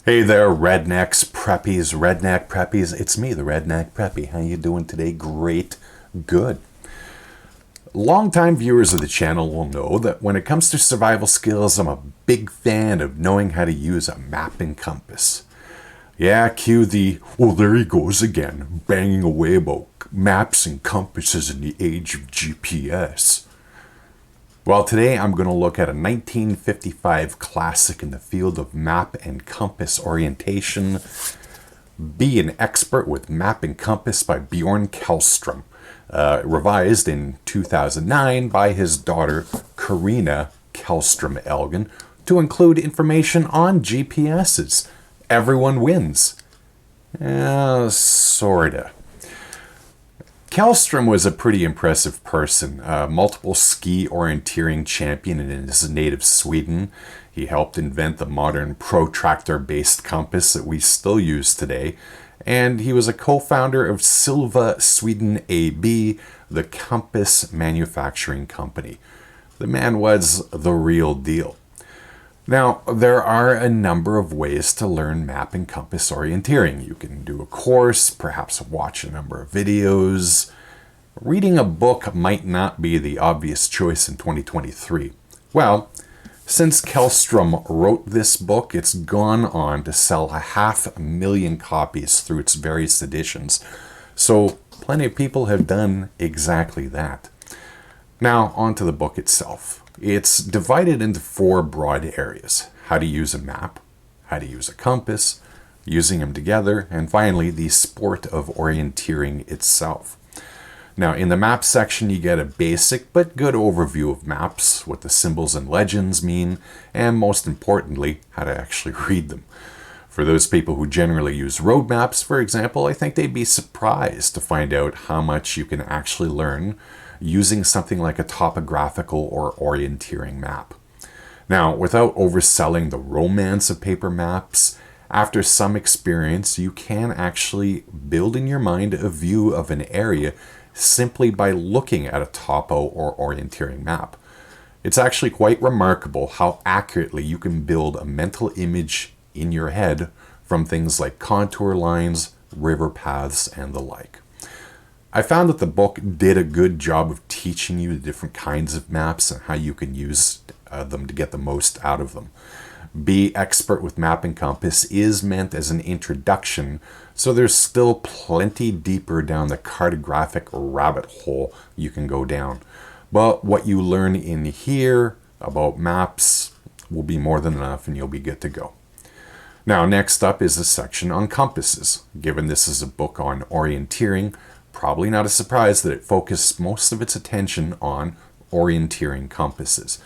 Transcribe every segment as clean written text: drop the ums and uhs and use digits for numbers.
Hey there, rednecks, preppies, redneck preppies. It's me, the redneck preppy. How you doing today? Great, good. Longtime viewers of the channel will know that when it comes to survival skills, I'm a big fan of knowing how to use a map and compass. Yeah, cue the, well, there he goes again, banging away about maps and compasses in the age of GPS. Well, today I'm going to look at a 1955 classic in the field of map and compass orientation. Be an Expert with Map and Compass by Bjorn Kjellstrom, revised in 2009 by his daughter Karina Kjellstrom Elgen to include information on GPSs. Everyone wins. Sorta. Kjellstrom was a pretty impressive person, multiple ski orienteering champion in his native Sweden. He helped invent the modern protractor-based compass that we still use today, and he was a co-founder of Silva Sweden AB, the compass manufacturing company. The man was the real deal. Now, there are a number of ways to learn map and compass orienteering. You can do a course, perhaps watch a number of videos. Reading a book might not be the obvious choice in 2023. Well, since Kjellstrom wrote this book, it's gone on to sell 500,000 copies through its various editions. So plenty of people have done exactly that. Now, on to the book itself. It's divided into 4 broad areas: how to use a map, how to use a compass, using them together, and finally, the sport of orienteering itself. Now, in the map section, you get a basic but good overview of maps, what the symbols and legends mean, and most importantly, how to actually read them. For those people who generally use road maps, for example, I think they'd be surprised to find out how much you can actually learn using something like a topographical or orienteering map. Now, without overselling the romance of paper maps, after some experience, you can actually build in your mind a view of an area simply by looking at a topo or orienteering map. It's actually quite remarkable how accurately you can build a mental image in your head from things like contour lines, river paths, and the like. I found that the book did a good job of teaching you the different kinds of maps and how you can use them to get the most out of them. Be Expert with Map and Compass is meant as an introduction, so there's still plenty deeper down the cartographic rabbit hole you can go down. But what you learn in here about maps will be more than enough and you'll be good to go. Now, next up is a section on compasses. Given this is a book on orienteering, probably not a surprise that it focused most of its attention on orienteering compasses.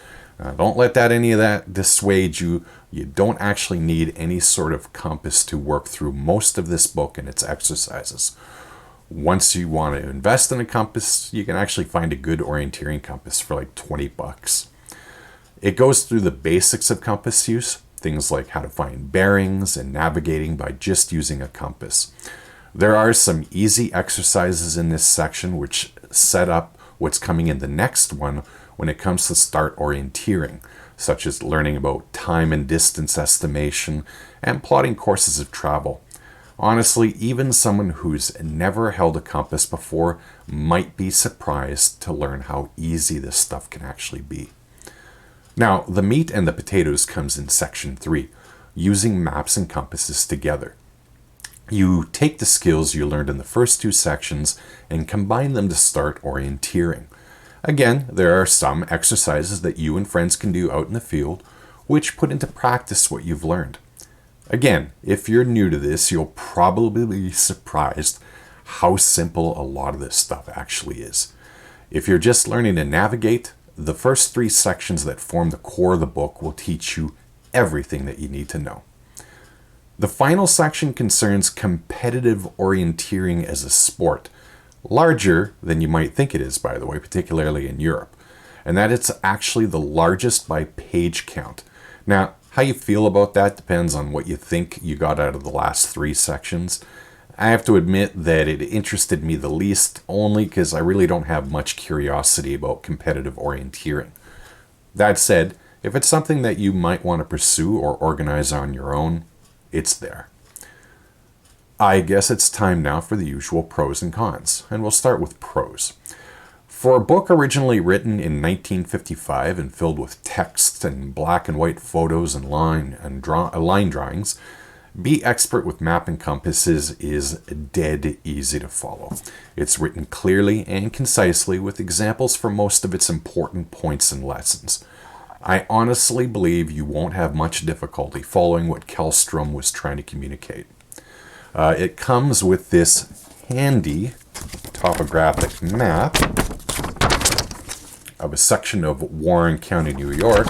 Don't let any of that dissuade you. You don't actually need any sort of compass to work through most of this book and its exercises. Once you want to invest in a compass, you can actually find a good orienteering compass for like $20. It goes through the basics of compass use, things like how to find bearings and navigating by just using a compass. There are some easy exercises in this section which set up what's coming in the next one when it comes to start orienteering, such as learning about time and distance estimation and plotting courses of travel. Honestly, even someone who's never held a compass before might be surprised to learn how easy this stuff can actually be. Now, the meat and the potatoes comes in section 3, using maps and compasses together. You take the skills you learned in the first 2 sections and combine them to start orienteering. Again, there are some exercises that you and friends can do out in the field, which put into practice what you've learned. Again, if you're new to this, you'll probably be surprised how simple a lot of this stuff actually is. If you're just learning to navigate, the first 3 sections that form the core of the book will teach you everything that you need to know. The final section concerns competitive orienteering as a sport, larger than you might think it is, by the way, particularly in Europe, and that it's actually the largest by page count. Now, how you feel about that depends on what you think you got out of the last 3 sections. I have to admit that it interested me the least only because I really don't have much curiosity about competitive orienteering. That said, if it's something that you might want to pursue or organize on your own, it's there. I guess it's time now for the usual pros and cons, and we'll start with pros. For a book originally written in 1955 and filled with text and black and white photos and line drawings, Be Expert with Map and Compasses is dead easy to follow. It's written clearly and concisely with examples for most of its important points and lessons. I honestly believe you won't have much difficulty following what Källström was trying to communicate. It comes with this handy topographic map of a section of Warren County, New York,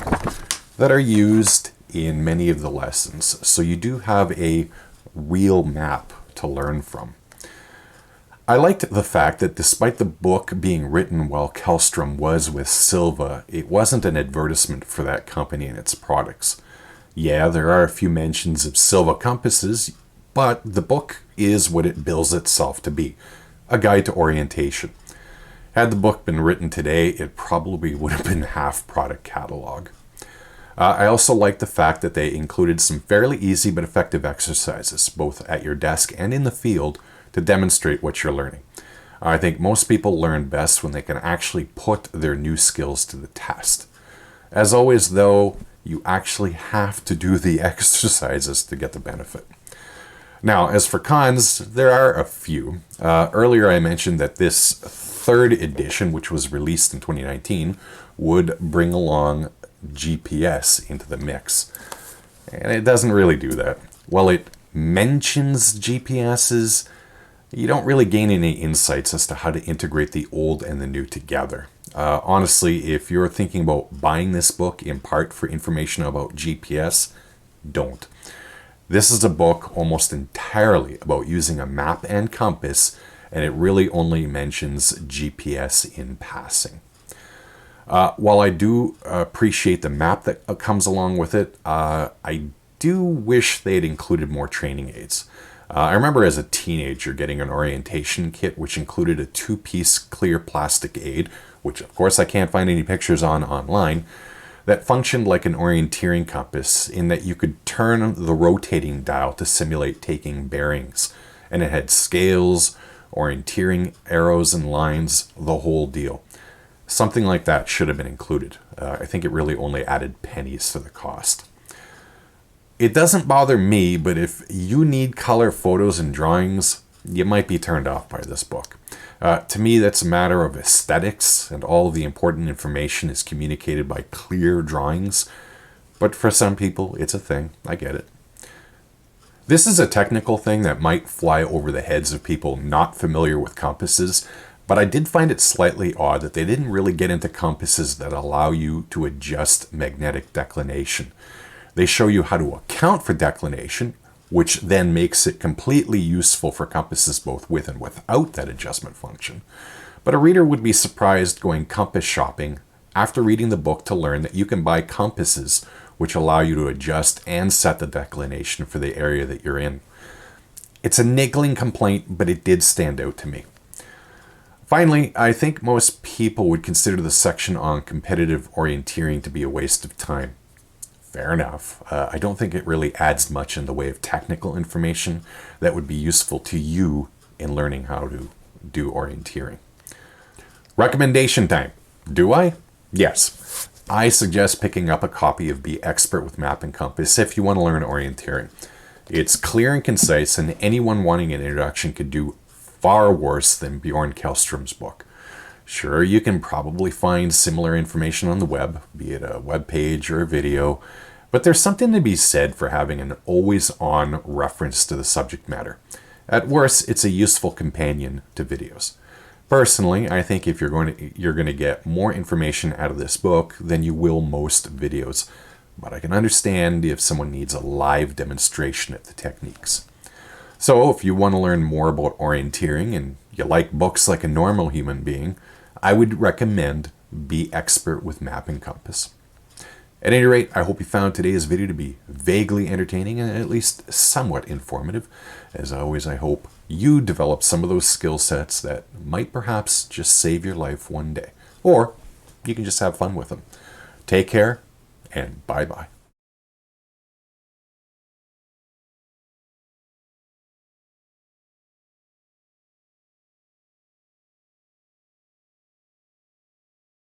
that are used in many of the lessons. So you do have a real map to learn from. I liked the fact that despite the book being written while Källström was with Silva, it wasn't an advertisement for that company and its products. Yeah, there are a few mentions of Silva compasses, but the book is what it bills itself to be, a guide to orientation. Had the book been written today, it probably would have been half product catalog. I also like the fact that they included some fairly easy but effective exercises, both at your desk and in the field, to demonstrate what you're learning. I think most people learn best when they can actually put their new skills to the test. As always, though, you actually have to do the exercises to get the benefit. Now, as for cons, there are a few. Earlier I mentioned that this third edition, which was released in 2019, would bring along GPS into the mix. And it doesn't really do that. While it mentions GPSs, you don't really gain any insights as to how to integrate the old and the new together. Honestly, if you're thinking about buying this book in part for information about GPS, don't. This is a book almost entirely about using a map and compass, and it really only mentions GPS in passing. While I do appreciate the map that comes along with it, I do wish they'd included more training aids. I remember as a teenager getting an orientation kit which included a 2-piece clear plastic aid, which of course I can't find any pictures on online, that functioned like an orienteering compass in that you could turn the rotating dial to simulate taking bearings. And it had scales, orienteering arrows and lines, the whole deal. Something like that should have been included. I think it really only added pennies to the cost. It doesn't bother me, but if you need color photos and drawings, you might be turned off by this book. To me, that's a matter of aesthetics, and all of the important information is communicated by clear drawings. But for some people, it's a thing. I get it. This is a technical thing that might fly over the heads of people not familiar with compasses, but I did find it slightly odd that they didn't really get into compasses that allow you to adjust magnetic declination. They show you how to account for declination, which then makes it completely useful for compasses both with and without that adjustment function. But a reader would be surprised going compass shopping after reading the book to learn that you can buy compasses which allow you to adjust and set the declination for the area that you're in. It's a niggling complaint, but it did stand out to me. Finally, I think most people would consider the section on competitive orienteering to be a waste of time. Fair enough. I don't think it really adds much in the way of technical information that would be useful to you in learning how to do orienteering. Recommendation time. Do I? Yes. I suggest picking up a copy of Be Expert with Map and Compass if you want to learn orienteering. It's clear and concise, and anyone wanting an introduction could do far worse than Bjorn Källström's book. Sure, you can probably find similar information on the web, be it a web page or a video, but there's something to be said for having an always-on reference to the subject matter. At worst, it's a useful companion to videos. Personally, I think if you're going to get more information out of this book than you will most videos, but I can understand if someone needs a live demonstration of the techniques. So if you want to learn more about orienteering and you like books like a normal human being, I would recommend Be Expert with Map and Compass. At any rate, I hope you found today's video to be vaguely entertaining and at least somewhat informative. As always, I hope you develop some of those skill sets that might perhaps just save your life one day. Or you can just have fun with them. Take care, and bye-bye.